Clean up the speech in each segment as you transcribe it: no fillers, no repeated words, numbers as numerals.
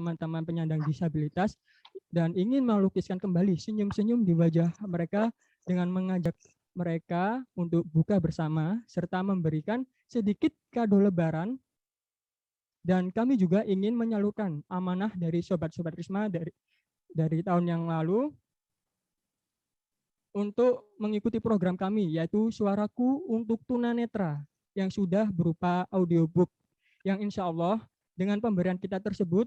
teman-teman penyandang disabilitas dan ingin melukiskan kembali senyum-senyum di wajah mereka dengan mengajak mereka untuk buka bersama serta memberikan sedikit kado lebaran. Dan kami juga ingin menyalurkan amanah dari sobat-sobat Risma dari tahun yang lalu untuk mengikuti program kami, yaitu Suaraku untuk Tunanetra yang sudah berupa audiobook yang insya Allah dengan pemberian kita tersebut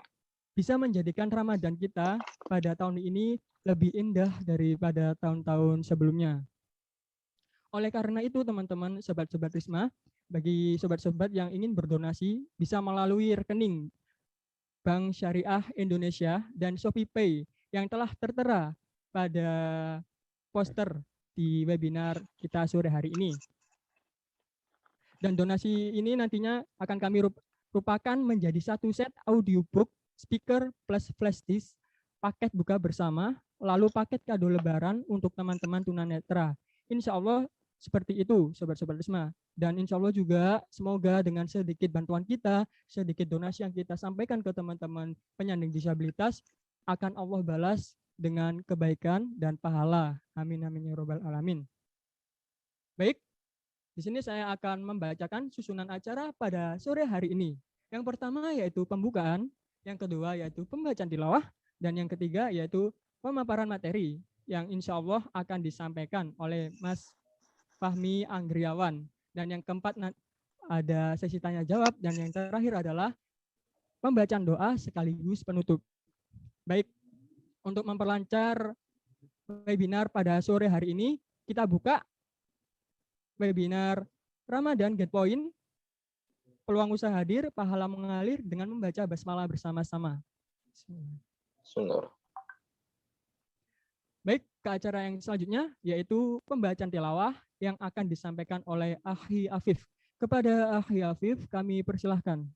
bisa menjadikan Ramadan kita pada tahun ini lebih indah daripada tahun-tahun sebelumnya. Oleh karena itu teman-teman sobat-sobat Risma, bagi sobat-sobat yang ingin berdonasi bisa melalui rekening Bank Syariah Indonesia dan ShopeePay yang telah tertera pada poster di webinar kita sore hari ini. Dan donasi ini nantinya akan kami rupakan menjadi satu set audiobook, speaker plus flash disk, paket buka bersama, lalu paket kado lebaran untuk teman-teman tunanetra. Insya Allah seperti itu, sobat-sobat Risma. Dan insya Allah juga semoga dengan sedikit bantuan kita, sedikit donasi yang kita sampaikan ke teman-teman penyandang disabilitas, akan Allah balas dengan kebaikan dan pahala. Amin amin ya robbal alamin. Baik, di sini saya akan membacakan susunan acara pada sore hari ini. Yang pertama yaitu pembukaan, yang kedua yaitu pembacaan tilawah, dan yang ketiga yaitu pemaparan materi yang insya Allah akan disampaikan oleh Mas Fahmi Anggriawan. Dan yang keempat ada sesi tanya jawab, dan yang terakhir adalah pembacaan doa sekaligus penutup. Baik, untuk memperlancar webinar pada sore hari ini, kita buka webinar Ramadan Get Point, peluang usaha hadir, pahala mengalir dengan membaca basmalah bersama-sama. Baik, ke acara yang selanjutnya yaitu pembacaan tilawah yang akan disampaikan oleh Akhi Afif. Kepada Akhi Afif kami persilahkan.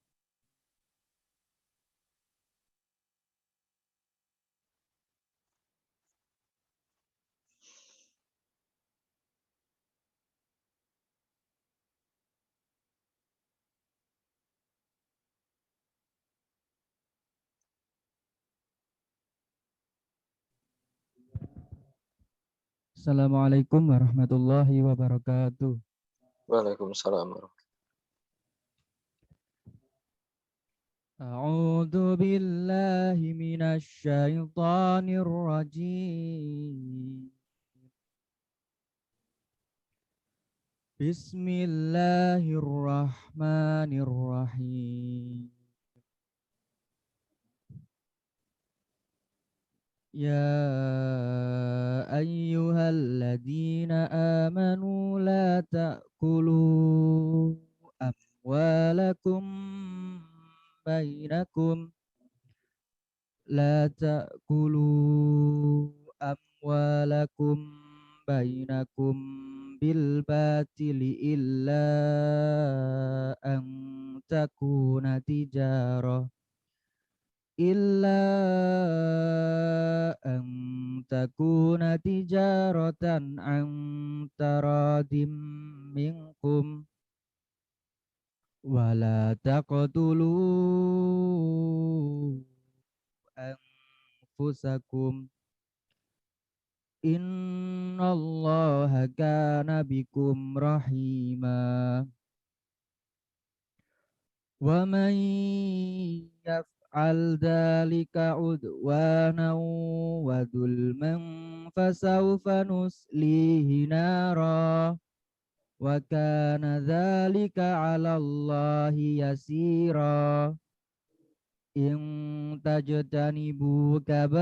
Assalamualaikum warahmatullahi wabarakatuh. Waalaikumsalam. A'udzu billahi minasy syaithanir rajim. Bismillahirrahmanirrahim. يا أيها الذين آمنوا لا تأكلوا أموالكم بينكم لا تأكلوا أموالكم بينكم بالباطل إلا أن تكون تجارة عن تراض منكم ولا تقتلوا أنفسكم إن الله كان بكم رحيما ومن يفعل ذلك عدوانا وظلما فسوف نصليه نارا وكان ذلك على الله يسيرا إن تجتنبوا كبائر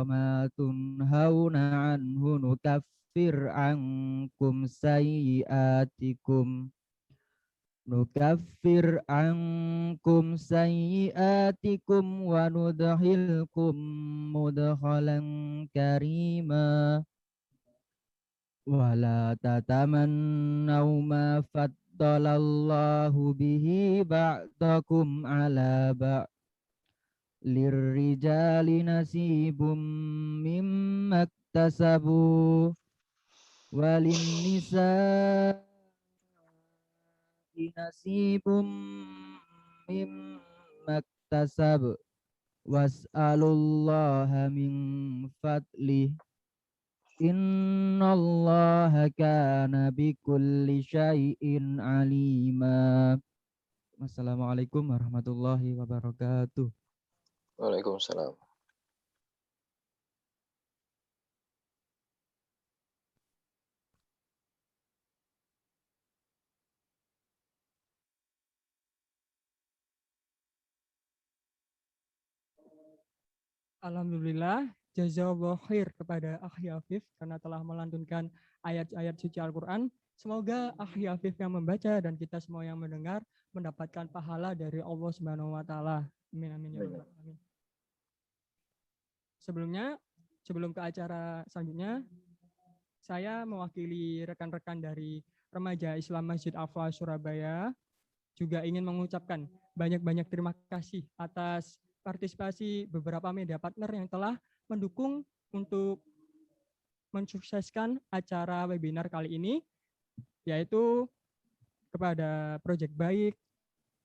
ما تنهون عنه نكفر عنكم سيئاتكم وندخلكم مدخلا كريما ولا تتمنوا ما فضل الله به بعضكم على بعض للرجال نصيب مما اكتسبوا وللنساء نصيب مما maktasab was'alullaha min fadlih innallaha kana bikulli syai'in alima. Wassalamualaikum warahmatullahi wabarakatuh. Waalaikumsalam. Alhamdulillah, jazakallah khair kepada Akhi Afif karena telah melantunkan ayat-ayat suci Al-Quran. Semoga Akhi Afif yang membaca dan kita semua yang mendengar mendapatkan pahala dari Allah Subhanahu wa taala. Amin amin ya rabbal alamin. Sebelum ke acara selanjutnya, saya mewakili rekan-rekan dari Remaja Islam Masjid Al-Falah Surabaya juga ingin mengucapkan banyak-banyak terima kasih atas partisipasi beberapa media partner yang telah mendukung untuk mensukseskan acara webinar kali ini, yaitu kepada Project Baik,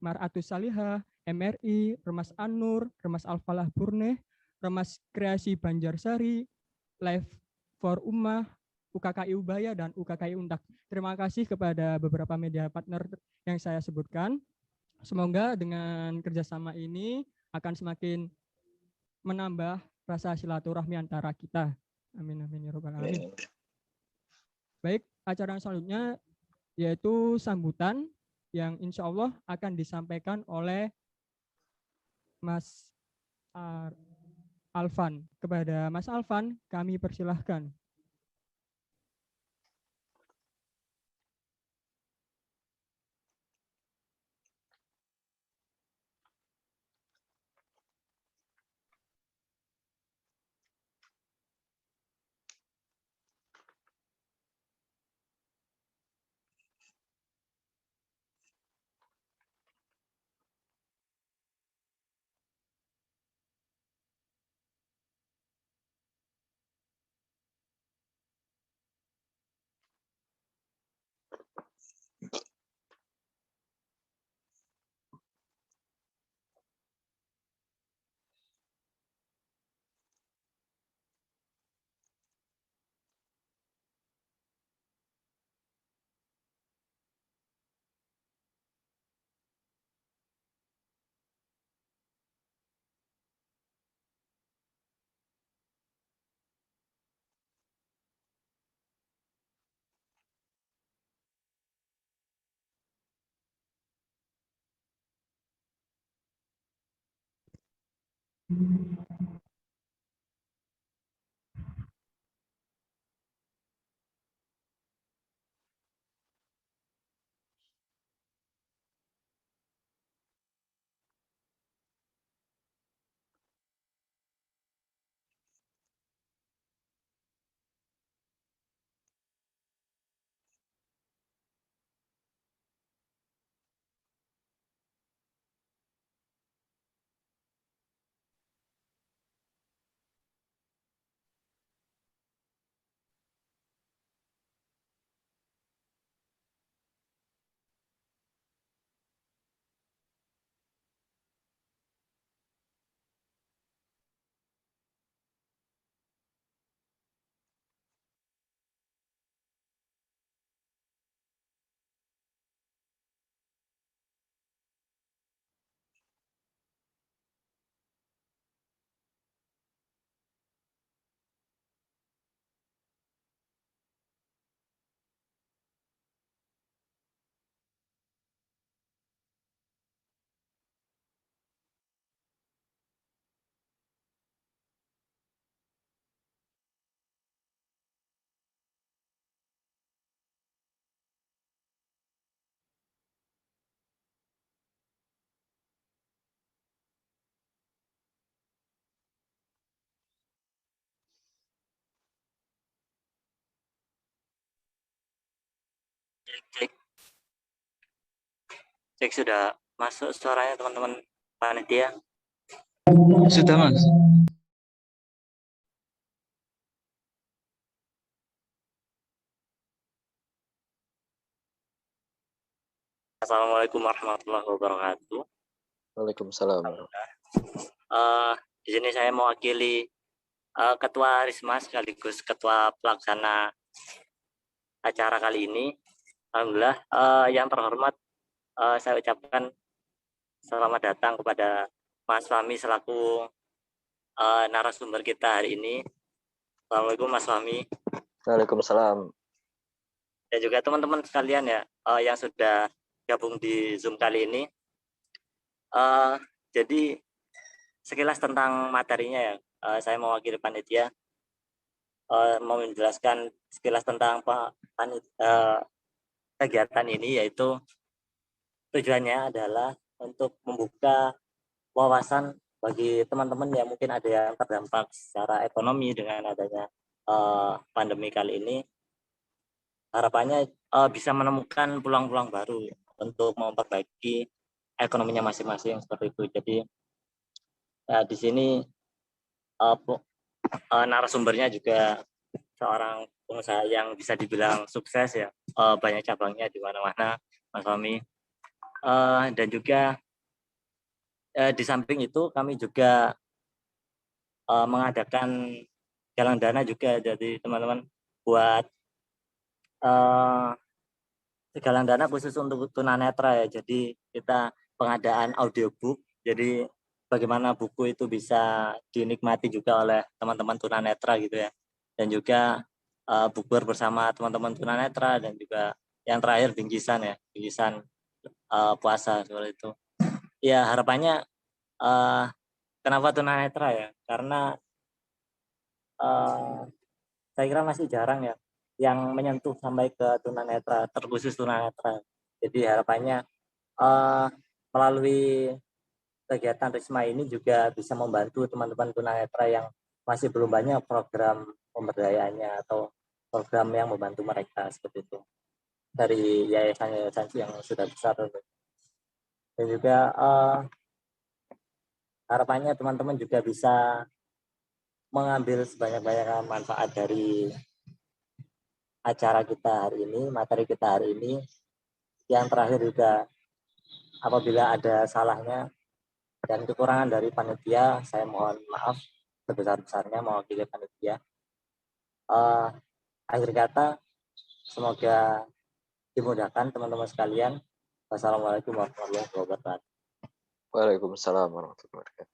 Maratus Salihah, MRI, Remas An-Nur, Remas Al-Falah Burneh, Remas Kreasi Banjarsari, Live for Ummah, UKKI Ubaya, dan UKKI Untak. Terima kasih kepada beberapa media partner yang saya sebutkan. Semoga dengan kerjasama ini akan semakin menambah rasa silaturahmi antara kita. Amin amin ya rabbal alamin. Baik, acara selanjutnya yaitu sambutan yang insya Allah akan disampaikan oleh Mas Alvan. Kepada Mas Alvan, kami persilahkan. Cek, cek sudah masuk suaranya teman-teman panitia? Sudah, Mas. Assalamualaikum warahmatullahi wabarakatuh. Waalaikumsalam. Di sini saya mewakili Ketua Risma sekaligus Ketua Pelaksana acara kali ini. Alhamdulillah, yang terhormat, saya ucapkan selamat datang kepada Mas Fahmi selaku narasumber kita hari ini. Assalamualaikum Mas Fahmi. Waalaikumsalam. Dan juga teman-teman sekalian ya yang sudah gabung di Zoom kali ini. Jadi sekilas tentang materinya ya, saya mewakili panitia mau menjelaskan sekilas tentang kegiatan ini, yaitu tujuannya adalah untuk membuka wawasan bagi teman-teman yang mungkin ada yang terdampak secara ekonomi dengan adanya pandemi kali ini. Harapannya bisa menemukan peluang-peluang baru untuk memperbaiki ekonominya masing-masing seperti itu. Jadi di sini narasumbernya juga seorang pengusaha yang bisa dibilang sukses ya, banyak cabangnya di mana-mana, Mas Fahmi. Dan juga di samping itu kami juga mengadakan galang dana juga dari teman-teman buat galang dana khusus untuk tunanetra ya. Jadi kita pengadaan audiobook. Jadi bagaimana buku itu bisa dinikmati juga oleh teman-teman tunanetra gitu ya. Dan juga bukber bersama teman-teman tunanetra, dan juga yang terakhir bingkisan ya, bingkisan puasa seperti itu. Ya harapannya kenapa tunanetra ya? Karena saya kira masih jarang ya yang menyentuh sampai ke tunanetra, terkhusus tunanetra. Jadi harapannya melalui kegiatan Risma ini juga bisa membantu teman-teman tunanetra yang masih belum banyak program pemberdayaannya atau program yang membantu mereka seperti itu dari yayasan-yayasan yang sudah besar. Dan juga harapannya teman-teman juga bisa mengambil sebanyak-banyaknya manfaat dari acara kita hari ini, materi kita hari ini. Yang terakhir juga, apabila ada salahnya dan kekurangan dari panitia, saya mohon maaf sebesar-besarnya mewakili panitia. Akhir kata, semoga dimudahkan teman-teman sekalian. Wassalamualaikum warahmatullahi wabarakatuh. Waalaikumsalam warahmatullahi wabarakatuh.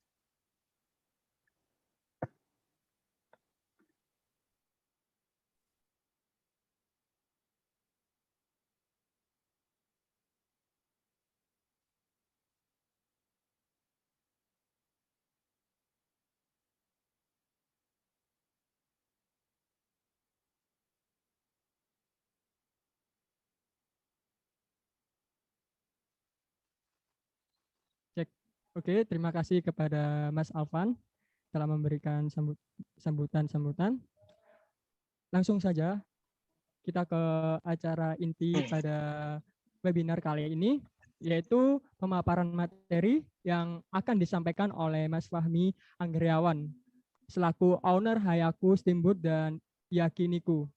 Oke, terima kasih kepada Mas Alvan telah memberikan sambutan. Langsung saja kita ke acara inti pada webinar kali ini, yaitu pemaparan materi yang akan disampaikan oleh Mas Fahmi Anggriawan selaku owner Hayaku Steamboat dan Yakiniku.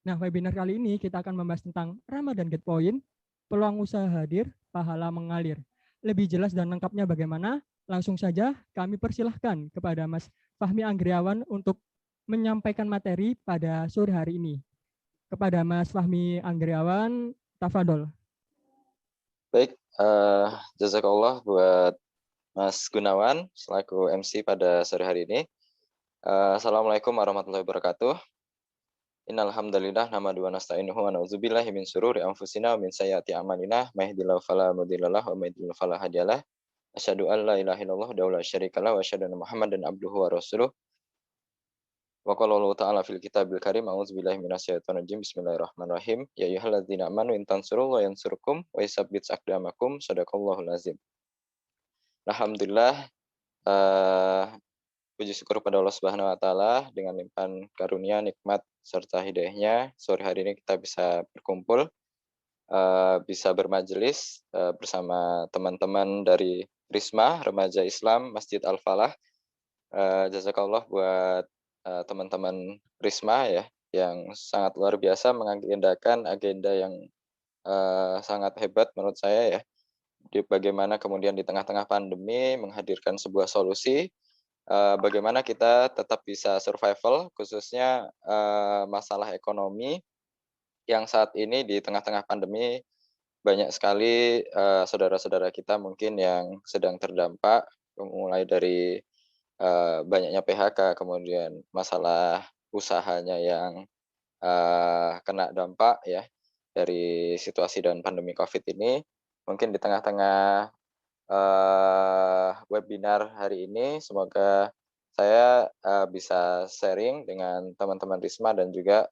Nah, webinar kali ini kita akan membahas tentang Ramadan Get Point, peluang usaha hadir, pahala mengalir. Lebih jelas dan lengkapnya bagaimana? Langsung saja kami persilahkan kepada Mas Fahmi Anggriawan untuk menyampaikan materi pada sore hari ini. Kepada Mas Fahmi Anggriawan, tafadol. Baik, jazakallah buat Mas Gunawan selaku MC pada sore hari ini. Assalamualaikum warahmatullahi wabarakatuh. Innal hamdalillah nahmaduhu wa nasta'inuhu wa na'udzubillahi min syururi anfusina wa min sayyiati a'malina may yahdihillahu fala mudhillalah wa may yudhlil fala hadiyalah. Asyhadu an la ilaha illallah wa la syarikalah wa asyhadu anna Muhammadan abduhu wa rasuluh. Wa qala Allah ta'ala fil kitabil karim a'udzubillahi minasyaitonir rajim bismillahirrahmanirrahim ya ayyuhalladzina amanu in tansurullaha yansurkum wa yusabbit aqdamakum sadaqallahul azim. Alhamdulillah, puji syukur pada Allah Subhanahu wa taala dengan limpahan karunia, nikmat serta hidayahnya, sore hari ini kita bisa berkumpul, bisa bermajelis bersama teman-teman dari Risma Remaja Islam Masjid Al-Falah. Jazakallah buat teman-teman Risma ya, yang sangat luar biasa mengagendakan agenda yang sangat hebat menurut saya ya, bagaimana kemudian di tengah-tengah pandemi menghadirkan sebuah solusi, bagaimana kita tetap bisa survival, khususnya masalah ekonomi yang saat ini di tengah-tengah pandemi banyak sekali saudara-saudara kita mungkin yang sedang terdampak, mulai dari banyaknya PHK, kemudian masalah usahanya yang kena dampak ya dari situasi dan pandemi COVID ini. Mungkin di tengah-tengah webinar hari ini, semoga saya bisa sharing dengan teman-teman Risma dan juga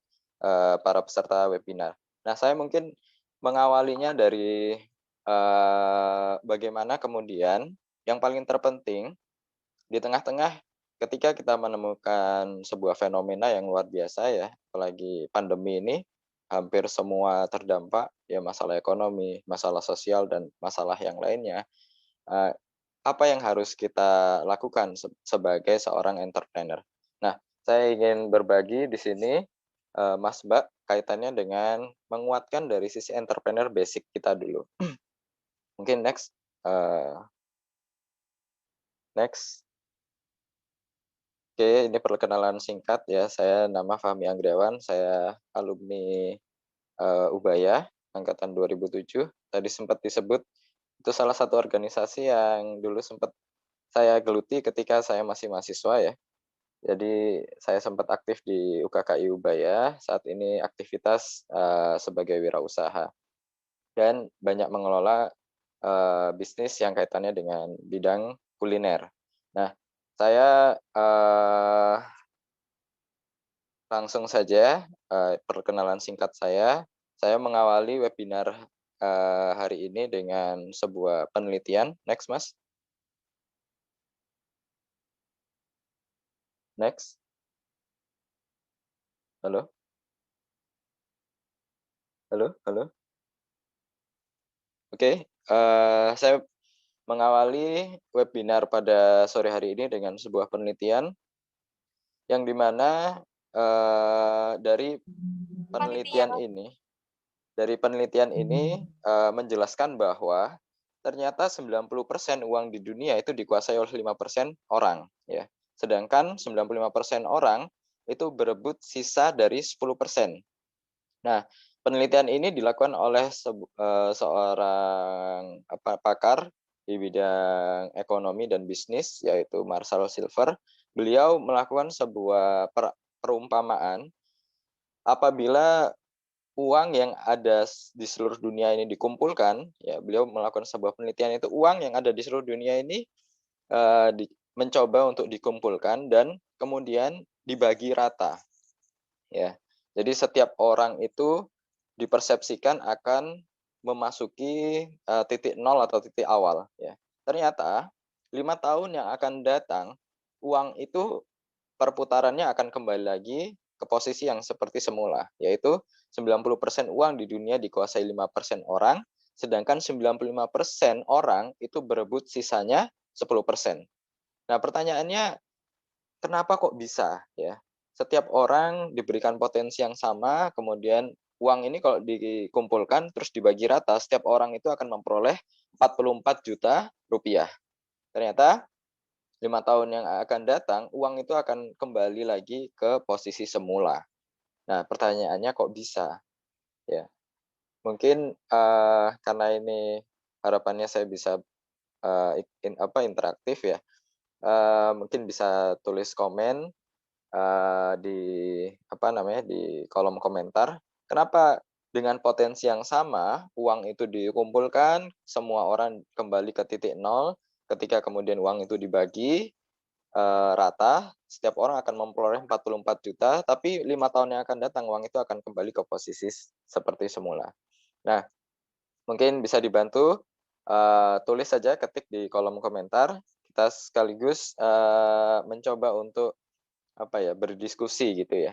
para peserta webinar. Nah, saya mungkin mengawalinya dari bagaimana kemudian yang paling terpenting di tengah-tengah ketika kita menemukan sebuah fenomena yang luar biasa ya, apalagi pandemi ini hampir semua terdampak ya, masalah ekonomi, masalah sosial dan masalah yang lainnya. Eh, Apa yang harus kita lakukan sebagai seorang entrepreneur? Nah, saya ingin berbagi di sini, Mas Mbak, kaitannya dengan menguatkan dari sisi entrepreneur basic kita dulu. Mungkin next. Next. Oke, ini perkenalan singkat ya. Saya nama Fahmi Anggriawan, saya alumni Ubaya angkatan 2007. Tadi sempat disebut itu salah satu organisasi yang dulu sempat saya geluti ketika saya masih mahasiswa ya. Jadi saya sempat aktif di UKKI Ubaya, saat ini aktivitas sebagai wirausaha dan banyak mengelola bisnis yang kaitannya dengan bidang kuliner. Nah, saya langsung saja perkenalan singkat saya. Saya mengawali webinar hari ini dengan sebuah penelitian. Next, Mas. Next. Halo? Halo? Halo? Oke, saya mengawali webinar pada sore hari ini dengan sebuah penelitian yang dimana dari penelitian ini menjelaskan bahwa ternyata 90% uang di dunia itu dikuasai oleh 5% orang ya. Sedangkan 95% orang itu berebut sisa dari 10%. Nah, penelitian ini dilakukan oleh seorang pakar di bidang ekonomi dan bisnis yaitu Marshall Silver. Beliau melakukan sebuah perumpamaan apabila uang yang ada di seluruh dunia ini dikumpulkan, ya beliau melakukan sebuah penelitian itu uang yang ada di seluruh dunia ini mencoba untuk dikumpulkan dan kemudian dibagi rata, ya. Jadi setiap orang itu dipersepsikan akan memasuki titik nol atau titik awal, ya. Ternyata 5 tahun yang akan datang uang itu perputarannya akan kembali lagi ke posisi yang seperti semula, yaitu 90% uang di dunia dikuasai 5% orang, sedangkan 95% orang itu berebut sisanya 10%. Nah, pertanyaannya kenapa kok bisa ya? Setiap orang diberikan potensi yang sama, kemudian uang ini kalau dikumpulkan terus dibagi rata, setiap orang itu akan memperoleh 44 juta rupiah. Ternyata 5 tahun yang akan datang, uang itu akan kembali lagi ke posisi semula. Nah, pertanyaannya kok bisa? Ya, mungkin karena ini harapannya saya bisa interaktif ya. Mungkin bisa tulis komen di di kolom komentar. Kenapa dengan potensi yang sama uang itu dikumpulkan, semua orang kembali ke titik nol, ketika kemudian uang itu dibagi rata, setiap orang akan memperoleh 44 juta, tapi 5 tahun yang akan datang uang itu akan kembali ke posisi seperti semula. Nah, mungkin bisa dibantu tulis saja, ketik di kolom komentar. Kita sekaligus mencoba untuk berdiskusi gitu ya.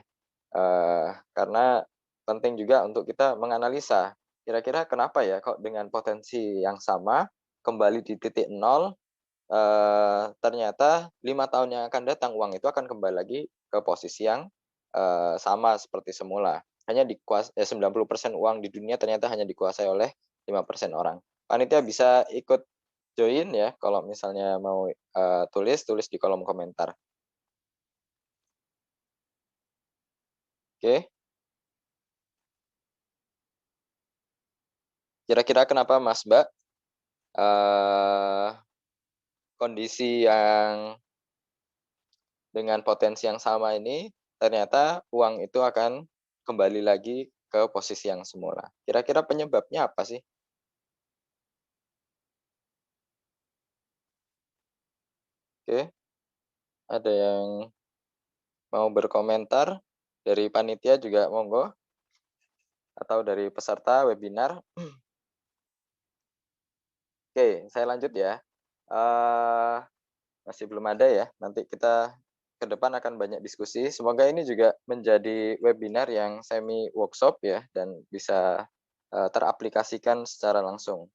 Karena penting juga untuk kita menganalisa kira-kira kenapa ya kok dengan potensi yang sama kembali di titik nol, ternyata 5 tahun yang akan datang uang itu akan kembali lagi ke posisi yang sama seperti semula. Hanya 90% uang di dunia ternyata hanya dikuasai oleh 5% orang. panitia bisa ikut join ya, kalau misalnya mau tulis di kolom komentar. Oke. Kira-kira kenapa Mas Mbak kondisi yang dengan potensi yang sama ini ternyata uang itu akan kembali lagi ke posisi yang semula. Kira-kira penyebabnya apa sih? Oke, ada yang mau berkomentar dari panitia juga monggo, atau dari peserta webinar. Oke, saya lanjut ya. Masih belum ada ya, nanti kita ke depan akan banyak diskusi. Semoga ini juga menjadi webinar yang semi workshop ya, dan bisa teraplikasikan secara langsung.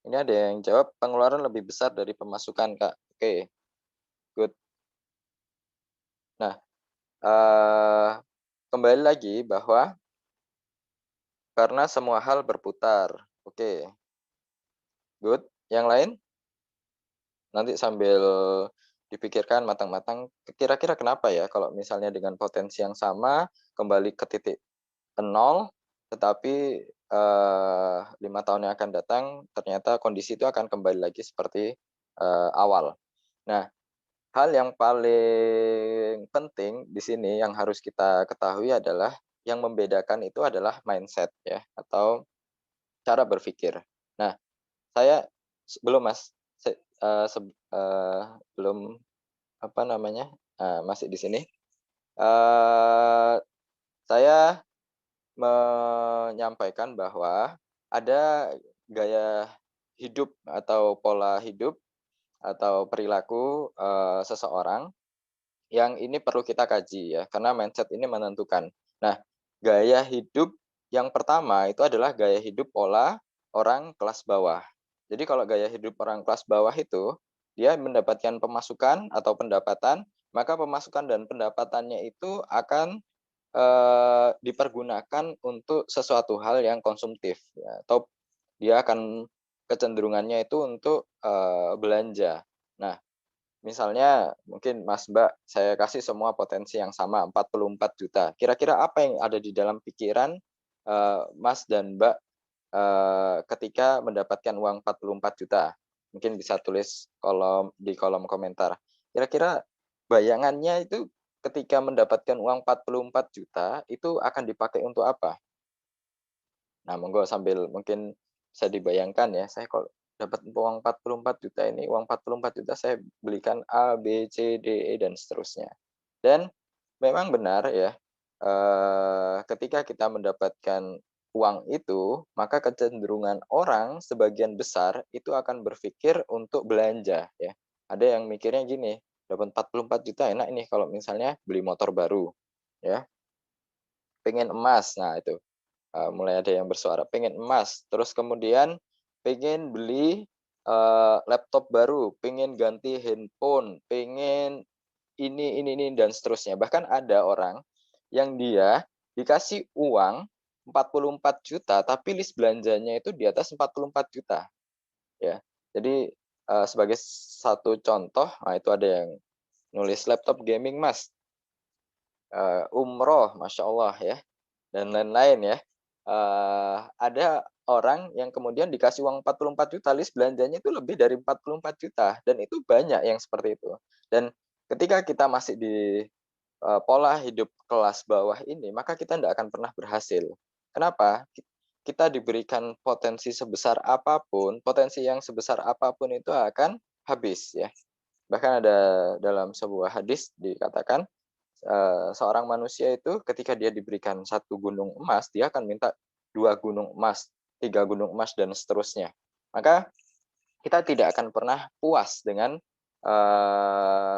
Ini ada yang jawab, pengeluaran lebih besar dari pemasukan, Kak. Oke, good. Nah, kembali lagi bahwa karena semua hal berputar. Oke, good. Yang lain? Nanti sambil dipikirkan matang-matang, kira-kira kenapa ya kalau misalnya dengan potensi yang sama kembali ke titik nol, tetapi 5 tahun yang akan datang ternyata kondisi itu akan kembali lagi seperti awal. Nah, hal yang paling penting di sini yang harus kita ketahui adalah yang membedakan itu adalah mindset ya, atau cara berpikir. Nah, saya belum Mas, belum apa namanya, masih di sini. Saya menyampaikan bahwa ada gaya hidup atau pola hidup atau perilaku seseorang yang ini perlu kita kaji ya, karena mindset ini menentukan. Nah, gaya hidup yang pertama itu adalah gaya hidup pola orang kelas bawah. Jadi kalau gaya hidup orang kelas bawah itu, dia mendapatkan pemasukan atau pendapatan, maka pemasukan dan pendapatannya itu akan dipergunakan untuk sesuatu hal yang konsumtif ya, atau dia akan kecenderungannya itu untuk belanja. Nah, misalnya mungkin Mas Mbak, saya kasih semua potensi yang sama 44 juta. Kira-kira apa yang ada di dalam pikiran Mas dan Mbak ketika mendapatkan uang 44 juta? Mungkin bisa tulis di kolom komentar. Kira-kira bayangannya itu ketika mendapatkan uang 44 juta itu akan dipakai untuk apa? Nah, monggo sambil mungkin bisa dibayangkan ya, saya kalau dapat uang 44 juta ini, uang 44 juta saya belikan A, B, C, D, E, dan seterusnya. Dan memang benar ya, ketika kita mendapatkan uang itu, maka kecenderungan orang sebagian besar itu akan berpikir untuk belanja ya. Ada yang mikirnya gini, dapat 44 juta enak ini kalau misalnya beli motor baru ya, pengen emas. Nah, itu mulai ada yang bersuara pengen emas, terus kemudian pengen beli laptop baru, pengen ganti handphone, pengen ini dan seterusnya. Bahkan ada orang yang dia dikasih uang 44 juta tapi list belanjanya itu di atas 44 juta ya. Jadi sebagai satu contoh, nah itu ada yang nulis laptop gaming Mas, umroh, masya Allah ya, dan lain-lain ya. Ada orang yang kemudian dikasih uang 44 juta, list belanjanya itu lebih dari 44 juta, dan itu banyak yang seperti itu. Dan ketika kita masih di pola hidup kelas bawah ini, maka kita tidak akan pernah berhasil. Kenapa? Kita diberikan potensi sebesar apapun, potensi yang sebesar apapun itu akan habis ya. Bahkan ada dalam sebuah hadis dikatakan, seorang manusia itu ketika dia diberikan 1 gunung emas, dia akan minta 2 gunung emas, 3 gunung emas, dan seterusnya. Maka kita tidak akan pernah puas dengan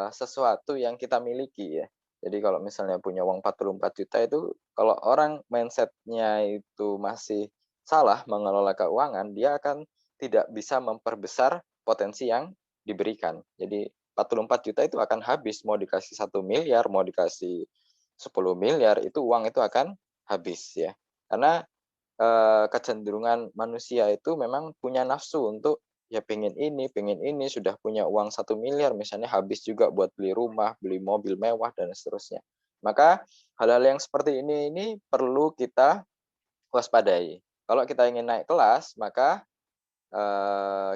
sesuatu yang kita miliki ya. Jadi kalau misalnya punya uang 44 juta itu, kalau orang mindset-nya itu masih salah mengelola keuangan, dia akan tidak bisa memperbesar potensi yang diberikan. Jadi 44 juta itu akan habis, mau dikasih 1 miliar, mau dikasih 10 miliar, itu uang itu akan habis ya. Karena kecenderungan manusia itu memang punya nafsu untuk ya pengen ini, sudah punya uang 1 miliar misalnya habis juga buat beli rumah, beli mobil mewah dan seterusnya. Maka hal-hal yang seperti ini perlu kita waspadai. Kalau kita ingin naik kelas, maka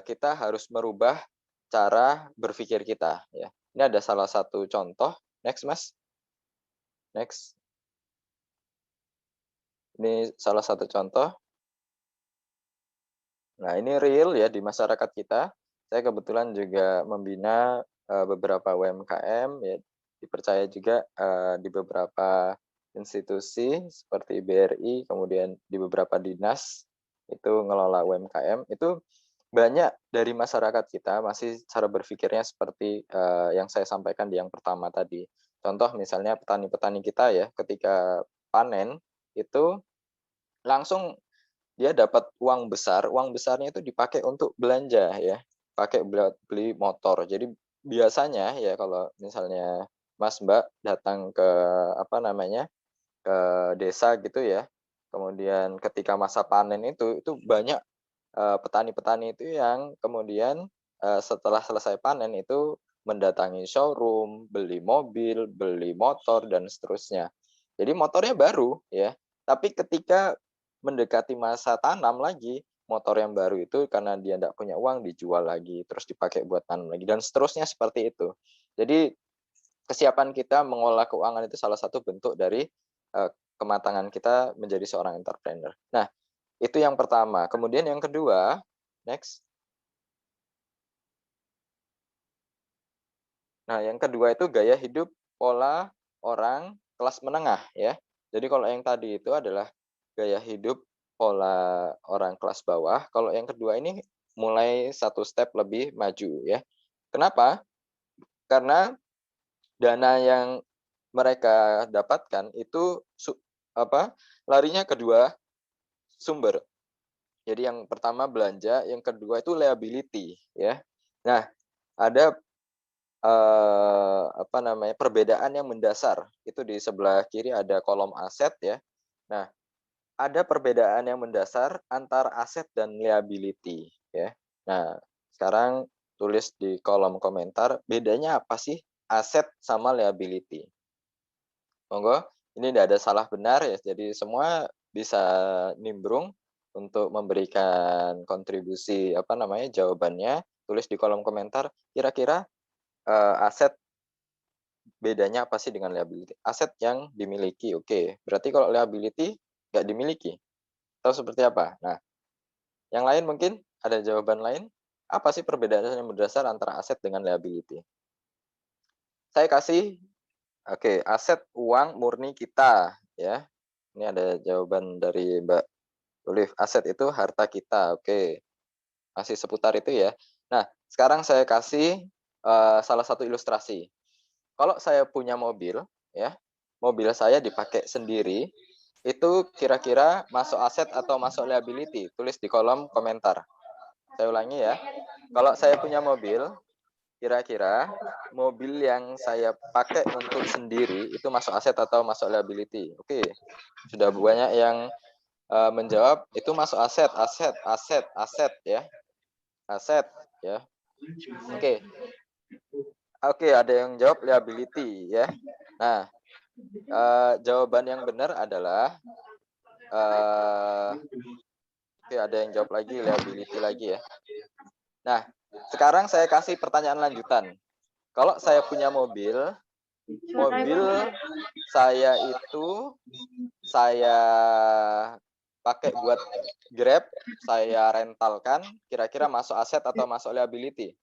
kita harus merubah cara berpikir kita ya. Ini ada salah satu contoh. Next, Mas. Next. Ini salah satu contoh. Nah, ini real ya di masyarakat kita. Saya kebetulan juga membina beberapa UMKM ya, dipercaya juga di beberapa institusi seperti BRI, kemudian di beberapa dinas itu ngelola UMKM. Itu banyak dari masyarakat kita masih cara berpikirnya seperti yang saya sampaikan di yang pertama tadi. Contoh misalnya petani-petani kita ya, ketika panen itu langsung dia dapat uang besar, uang besarnya itu dipakai untuk belanja ya, pakai buat beli motor. Jadi biasanya ya kalau misalnya Mas Mbak datang ke apa namanya ke desa gitu ya, kemudian ketika masa panen itu banyak petani-petani itu yang kemudian setelah selesai panen itu mendatangi showroom, beli mobil, beli motor dan seterusnya. Jadi motornya baru ya, tapi ketika mendekati masa tanam lagi, motor yang baru itu karena dia tidak punya uang dijual lagi, terus dipakai buat tanam lagi dan seterusnya seperti itu. Jadi kesiapan kita mengolah keuangan itu salah satu bentuk dari kematangan kita menjadi seorang entrepreneur. Nah, itu yang pertama. Kemudian yang kedua, next. Nah, yang kedua itu gaya hidup pola orang kelas menengah ya. Jadi kalau yang tadi itu adalah gaya hidup pola orang kelas bawah, kalau yang kedua ini mulai satu step lebih maju ya. Kenapa? Karena dana yang mereka dapatkan itu larinya kedua sumber. Jadi yang pertama belanja, yang kedua itu liability ya. Nah, ada perbedaan yang mendasar. Itu di sebelah kiri ada kolom aset ya. Nah, ada perbedaan yang mendasar antara aset dan liability ya. Nah, sekarang tulis di kolom komentar bedanya apa sih aset sama liability. Monggo, ini tidak ada salah benar ya. Jadi semua bisa nimbrung untuk memberikan kontribusi jawabannya. Tulis di kolom komentar kira-kira aset bedanya apa sih dengan liability? Aset yang dimiliki, oke. Berarti kalau liability nggak dimiliki. Atau seperti apa? Nah, yang lain mungkin ada jawaban lain. Apa sih perbedaan yang mendasar antara aset dengan liability? Saya kasih, aset uang murni kita, ya. Ini ada jawaban dari Mbak Ulif. Aset itu harta kita, oke. Masih seputar itu ya. Nah, sekarang saya kasih salah satu ilustrasi. Kalau saya punya mobil, ya, mobil saya dipakai sendiri, itu kira-kira masuk aset atau masuk liability? Tulis di kolom komentar. Saya ulangi ya. Kalau saya punya mobil, kira-kira mobil yang saya pakai untuk sendiri itu masuk aset atau masuk liability? Oke, sudah banyak yang menjawab itu masuk aset ya. Aset ya. Oke, ada yang jawab liability ya. Nah, jawaban yang benar adalah ada yang jawab lagi liability lagi ya. Nah, sekarang saya kasih pertanyaan lanjutan. Kalau saya punya mobil saya itu saya pakai buat Grab, saya rentalkan, kira-kira masuk aset atau masuk liability?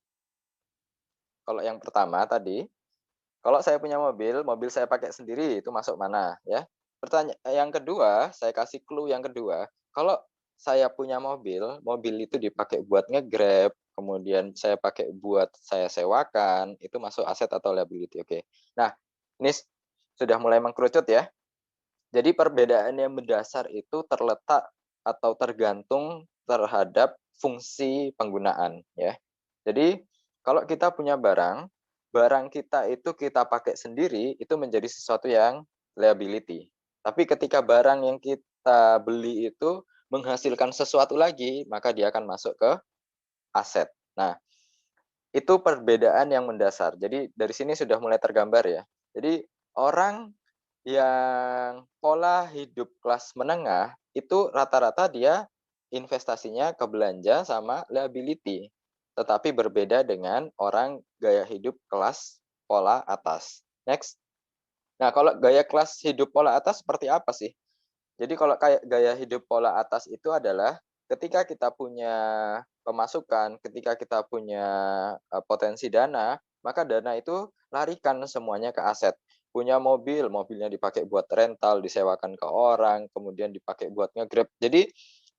Kalau yang pertama tadi, kalau saya punya mobil saya pakai sendiri, itu masuk mana ya? Pertanyaan yang kedua, saya kasih clue yang kedua. Kalau saya punya mobil itu dipakai buat nge-Grab, kemudian saya pakai buat saya sewakan, itu masuk aset atau liability? Oke. Nah, ini sudah mulai mengkerucut ya. Jadi perbedaan yang mendasar itu terletak atau tergantung terhadap fungsi penggunaan ya. Jadi kalau kita punya barang kita itu kita pakai sendiri itu menjadi sesuatu yang liability. Tapi ketika barang yang kita beli itu menghasilkan sesuatu lagi, maka dia akan masuk ke aset. Nah, itu perbedaan yang mendasar. Jadi dari sini sudah mulai tergambar ya. Jadi orang yang pola hidup kelas menengah itu rata-rata dia investasinya ke belanja sama liability. Tetapi berbeda dengan orang gaya hidup kelas pola atas. Next. Nah, kalau gaya kelas hidup pola atas seperti apa sih? Jadi kalau kayak gaya hidup pola atas itu adalah ketika kita punya pemasukan, ketika kita punya potensi dana, maka dana itu larikan semuanya ke aset. Punya mobil, mobilnya dipakai buat rental, disewakan ke orang, kemudian dipakai buat nge-Grab. Jadi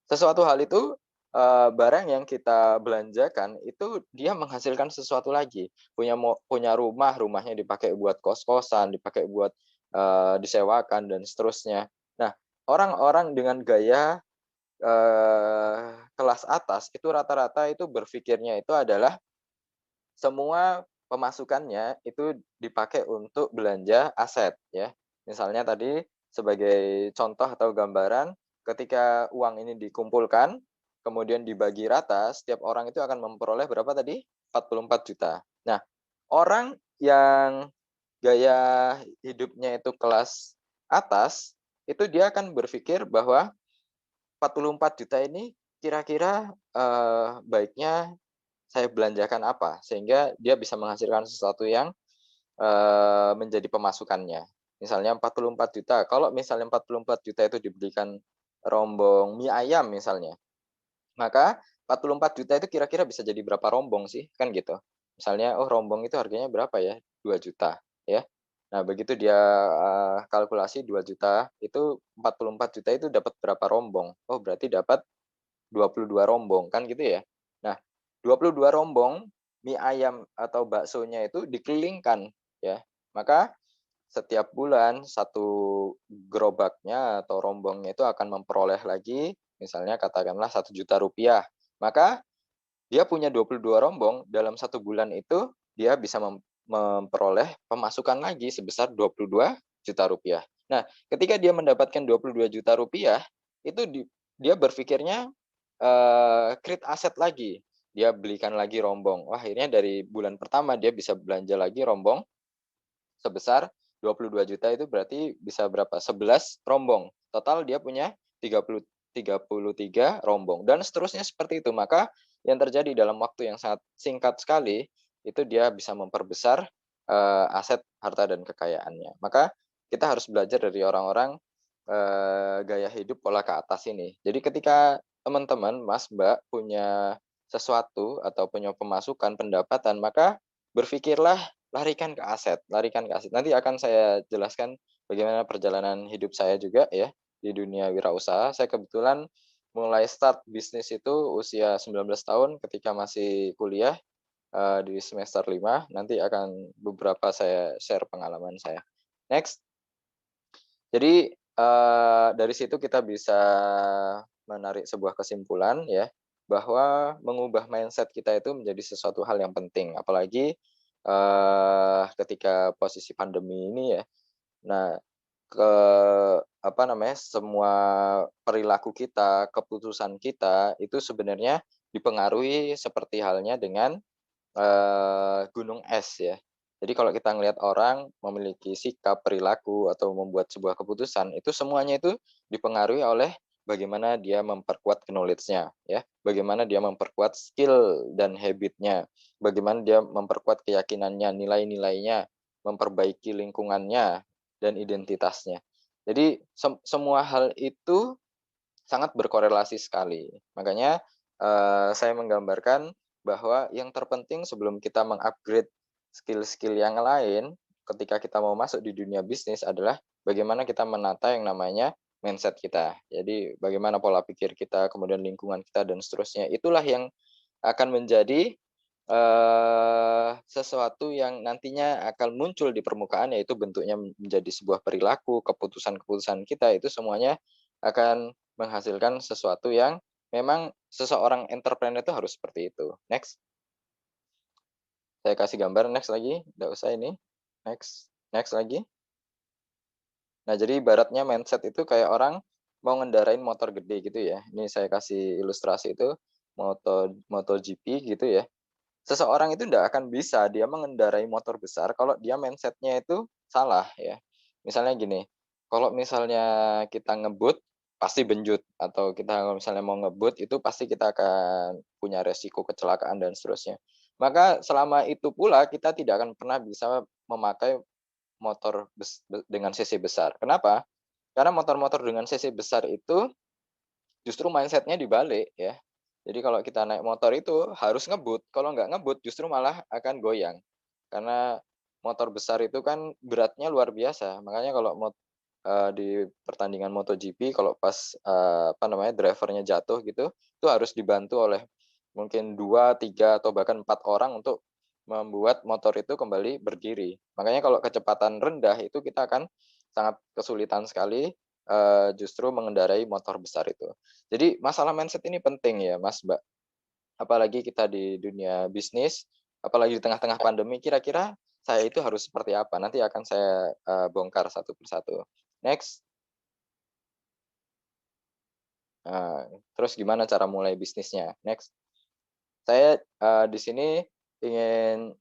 sesuatu hal itu barang yang kita belanjakan itu dia menghasilkan sesuatu lagi. Punya rumah, rumahnya dipakai buat kos-kosan, dipakai buat disewakan dan seterusnya. Nah, orang-orang dengan gaya kelas atas itu rata-rata itu berpikirnya itu adalah semua pemasukannya itu dipakai untuk belanja aset ya. Misalnya tadi sebagai contoh atau gambaran ketika uang ini dikumpulkan kemudian dibagi rata, setiap orang itu akan memperoleh berapa tadi? 44 juta. Nah, orang yang gaya hidupnya itu kelas atas, itu dia akan berpikir bahwa 44 juta ini kira-kira baiknya saya belanjakan apa sehingga dia bisa menghasilkan sesuatu yang menjadi pemasukannya. Misalnya 44 juta. Kalau misalnya 44 juta itu dibelikan rombong mie ayam misalnya, maka 44 juta itu kira-kira bisa jadi berapa rombong sih? Kan gitu. Misalnya, oh rombong itu harganya berapa ya? 2 juta, ya. Nah, begitu dia kalkulasi 2 juta, itu 44 juta itu dapat berapa rombong? Oh, berarti dapat 22 rombong, kan gitu ya. Nah, 22 rombong mie ayam atau baksonya itu dikelilingkan, ya. Maka setiap bulan satu gerobaknya atau rombongnya itu akan memperoleh lagi misalnya katakanlah 1 juta rupiah. Maka dia punya 22 rombong dalam satu bulan itu dia bisa memperoleh pemasukan lagi sebesar 22 juta rupiah. Nah, ketika dia mendapatkan 22 juta rupiah itu dia berpikirnya create aset lagi. Dia belikan lagi rombong. Wah, akhirnya dari bulan pertama dia bisa belanja lagi rombong sebesar 22 juta itu berarti bisa berapa? 11 rombong. Total dia punya 33 rombong dan seterusnya seperti itu. Maka yang terjadi dalam waktu yang sangat singkat sekali itu dia bisa memperbesar aset harta dan kekayaannya. Maka kita harus belajar dari orang-orang gaya hidup pola ke atas ini. Jadi ketika teman-teman, Mas, Mbak punya sesuatu atau punya pemasukan pendapatan, maka berpikirlah larikan ke aset, larikan ke aset. Nanti akan saya jelaskan bagaimana perjalanan hidup saya juga ya di dunia wirausaha. Saya kebetulan mulai start bisnis itu usia 19 tahun ketika masih kuliah di semester 5. Nanti akan beberapa saya share pengalaman saya. Next. Jadi dari situ kita bisa menarik sebuah kesimpulan ya bahwa mengubah mindset kita itu menjadi sesuatu hal yang penting, apalagi ketika posisi pandemi ini ya. Nah, ke apa namanya, semua perilaku kita, keputusan kita itu sebenarnya dipengaruhi seperti halnya dengan gunung es ya. Jadi kalau kita ngelihat orang memiliki sikap, perilaku, atau membuat sebuah keputusan, itu semuanya itu dipengaruhi oleh bagaimana dia memperkuat knowledge-nya, ya. Bagaimana dia memperkuat skill dan habit-nya, bagaimana dia memperkuat keyakinannya, nilai-nilainya, memperbaiki lingkungannya, dan identitasnya. Jadi semua hal itu sangat berkorelasi sekali. Makanya saya menggambarkan bahwa yang terpenting sebelum kita mengupgrade skill-skill yang lain ketika kita mau masuk di dunia bisnis adalah bagaimana kita menata yang namanya mindset kita. Jadi bagaimana pola pikir kita, kemudian lingkungan kita dan seterusnya. Itulah yang akan menjadi sesuatu yang nantinya akan muncul di permukaan yaitu bentuknya menjadi sebuah perilaku, keputusan-keputusan kita itu semuanya akan menghasilkan sesuatu yang memang seseorang entrepreneur itu harus seperti itu. Next. Saya kasih gambar next lagi, enggak usah ini. Next. Next lagi. Nah, jadi ibaratnya mindset itu kayak orang mau ngendarain motor gede gitu ya. Ini saya kasih ilustrasi itu MotoGP gitu ya. Seseorang itu tidak akan bisa dia mengendarai motor besar kalau dia mindset-nya itu salah ya. Misalnya gini, kalau misalnya kita ngebut pasti benjut, atau kita kalau misalnya mau ngebut itu pasti kita akan punya resiko kecelakaan dan seterusnya. Maka selama itu pula kita tidak akan pernah bisa memakai motor dengan cc besar. Kenapa? Karena motor-motor dengan cc besar itu justru mindset-nya dibalik ya. Jadi kalau kita naik motor itu harus ngebut, kalau nggak ngebut justru malah akan goyang. Karena motor besar itu kan beratnya luar biasa. Makanya kalau di pertandingan MotoGP kalau pas drivernya jatuh gitu, itu harus dibantu oleh mungkin 2, 3 atau bahkan 4 orang untuk membuat motor itu kembali berdiri. Makanya kalau kecepatan rendah itu kita akan sangat kesulitan sekali justru mengendarai motor besar itu. Jadi masalah mindset ini penting ya Mas, Mbak. Apalagi kita di dunia bisnis, apalagi di tengah-tengah pandemi, kira-kira saya itu harus seperti apa? Nanti akan saya bongkar satu persatu. Next. Terus gimana cara mulai bisnisnya? Next. Saya di sini ingin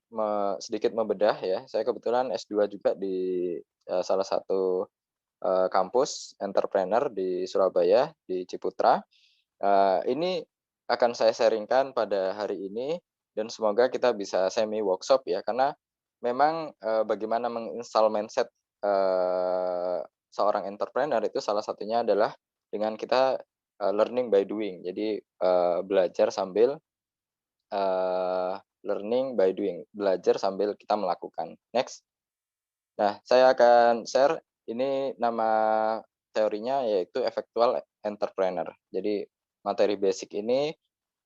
sedikit membedah ya. Saya kebetulan S2 juga di salah satu kampus entrepreneur di Surabaya, di Ciputra. Ini akan saya sharingkan pada hari ini dan semoga kita bisa semi workshop ya, karena memang bagaimana menginstal mindset seorang entrepreneur itu salah satunya adalah dengan kita learning by doing. Jadi belajar sambil learning by doing, belajar sambil kita melakukan. Next. Nah, saya akan share ini nama teorinya yaitu effectual entrepreneur. Jadi materi basic ini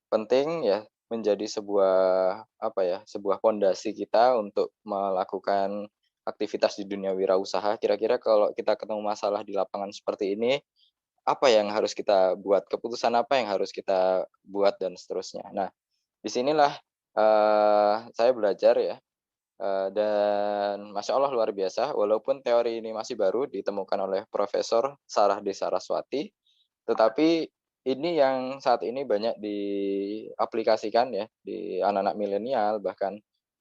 penting ya menjadi sebuah pondasi kita untuk melakukan aktivitas di dunia wirausaha. Kira-kira kalau kita ketemu masalah di lapangan seperti ini, apa yang harus kita buat, keputusan apa yang harus kita buat dan seterusnya. Nah, disinilah saya belajar ya. Dan Masya Allah luar biasa, walaupun teori ini masih baru ditemukan oleh Profesor Sarah D. Saraswati, tetapi ini yang saat ini banyak diaplikasikan ya di anak-anak milenial, bahkan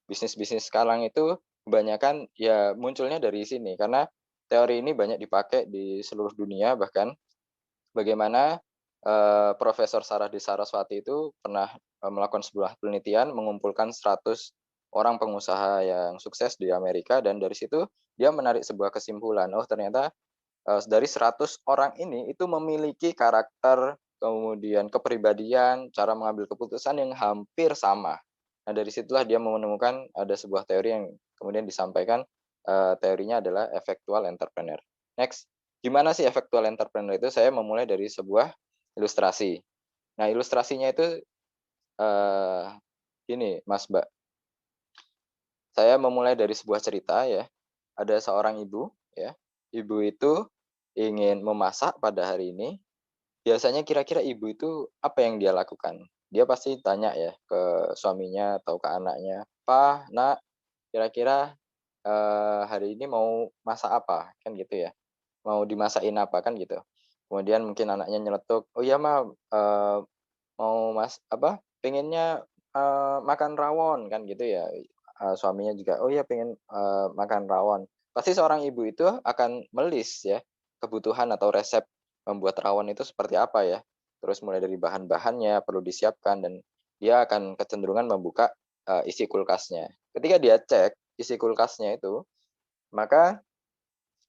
bisnis-bisnis sekarang itu kebanyakan ya munculnya dari sini, karena teori ini banyak dipakai di seluruh dunia, bahkan bagaimana Profesor Sarah D. Saraswati itu pernah melakukan sebuah penelitian mengumpulkan 100 orang pengusaha yang sukses di Amerika, dan dari situ dia menarik sebuah kesimpulan, oh ternyata dari 100 orang ini itu memiliki karakter, kemudian kepribadian, cara mengambil keputusan yang hampir sama. Nah dari situlah dia menemukan ada sebuah teori yang kemudian disampaikan, teorinya adalah effectual entrepreneur. Next, gimana sih effectual entrepreneur itu? Saya memulai dari sebuah ilustrasi. Nah ilustrasinya itu gini Mas Mbak, saya memulai dari sebuah cerita ya. Ada seorang ibu ya. Ibu itu ingin memasak pada hari ini. Biasanya kira-kira ibu itu apa yang dia lakukan? Dia pasti tanya ya ke suaminya atau ke anaknya, "Pa, Nak, kira-kira hari ini mau masak apa?" Kan gitu ya. Mau dimasakin apa kan gitu. Kemudian mungkin anaknya nyeletuk, "Oh iya, Ma, mau pengennya makan rawon," kan gitu ya. Suaminya juga, "Oh iya pengen makan rawon." Pasti seorang ibu itu akan melis ya, kebutuhan atau resep membuat rawon itu seperti apa ya. Terus mulai dari bahan-bahannya perlu disiapkan, dan dia akan kecenderungan membuka isi kulkasnya. Ketika dia cek isi kulkasnya itu, maka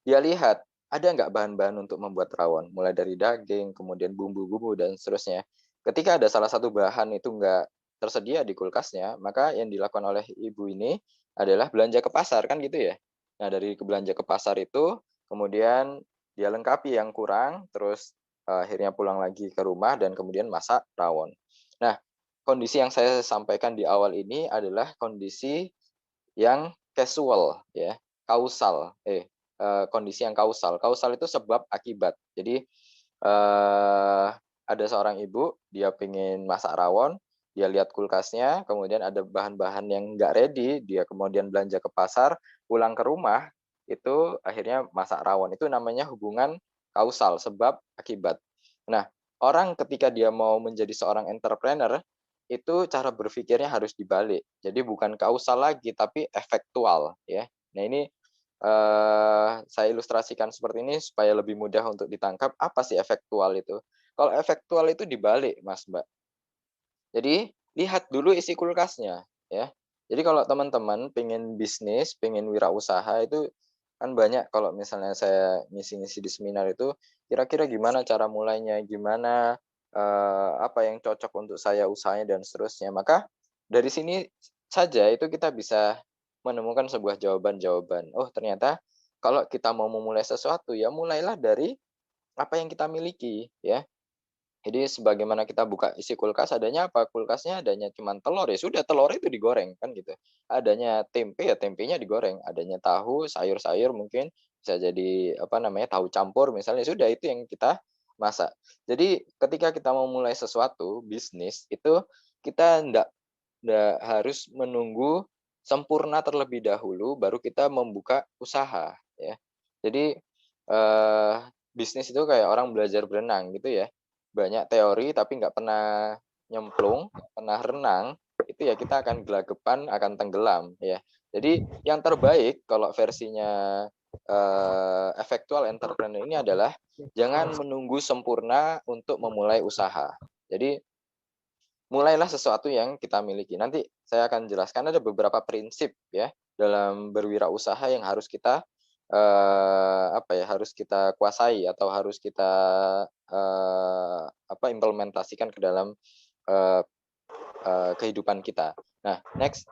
dia lihat ada nggak bahan-bahan untuk membuat rawon, mulai dari daging, kemudian bumbu-bumbu dan seterusnya. Ketika ada salah satu bahan itu nggak tersedia di kulkasnya, maka yang dilakukan oleh ibu ini adalah belanja ke pasar, kan gitu ya. Nah, dari belanja ke pasar itu, kemudian dia lengkapi yang kurang, terus akhirnya pulang lagi ke rumah dan kemudian masak rawon. Nah, kondisi yang saya sampaikan di awal ini adalah kondisi yang casual ya, kausal. Kondisi yang kausal. Kausal itu sebab akibat. Jadi ada seorang ibu, dia pengen masak rawon, dia lihat kulkasnya, kemudian ada bahan-bahan yang nggak ready, dia kemudian belanja ke pasar, pulang ke rumah, itu akhirnya masak rawon. Itu namanya hubungan kausal, sebab akibat. Nah, orang ketika dia mau menjadi seorang entrepreneur, itu cara berpikirnya harus dibalik. Jadi bukan kausal lagi, tapi efektual, ya. Nah, ini saya ilustrasikan seperti ini supaya lebih mudah untuk ditangkap. Apa sih efektual itu? Kalau efektual itu dibalik, Mas, Mbak. Jadi lihat dulu isi kulkasnya, ya. Jadi kalau teman-teman pengen bisnis, pengen wirausaha itu kan banyak, kalau misalnya saya ngisi-ngisi di seminar itu, kira-kira gimana cara mulainya, gimana apa yang cocok untuk saya usahanya dan seterusnya. Maka dari sini saja itu kita bisa menemukan sebuah jawaban-jawaban. Oh, ternyata kalau kita mau memulai sesuatu ya mulailah dari apa yang kita miliki, ya. Jadi sebagaimana kita buka isi kulkas, adanya apa? Kulkasnya adanya cuman telur, ya sudah telur itu digoreng kan gitu. Adanya tempe, ya tempenya digoreng. Adanya tahu, sayur-sayur mungkin bisa jadi apa namanya tahu campur misalnya, sudah itu yang kita masak. Jadi ketika kita mau mulai sesuatu bisnis itu kita ndak harus menunggu sempurna terlebih dahulu baru kita membuka usaha, ya. Jadi bisnis itu kayak orang belajar berenang gitu ya. Banyak teori tapi nggak pernah nyemplung, nggak pernah renang, itu ya kita akan gelagapan, akan tenggelam, ya. Jadi yang terbaik kalau versinya effectual entrepreneur ini adalah jangan menunggu sempurna untuk memulai usaha. Jadi mulailah sesuatu yang kita miliki. Nanti saya akan jelaskan ada beberapa prinsip ya dalam berwirausaha yang harus kita harus kita kuasai atau harus kita implementasikan ke dalam kehidupan kita. Nah, next.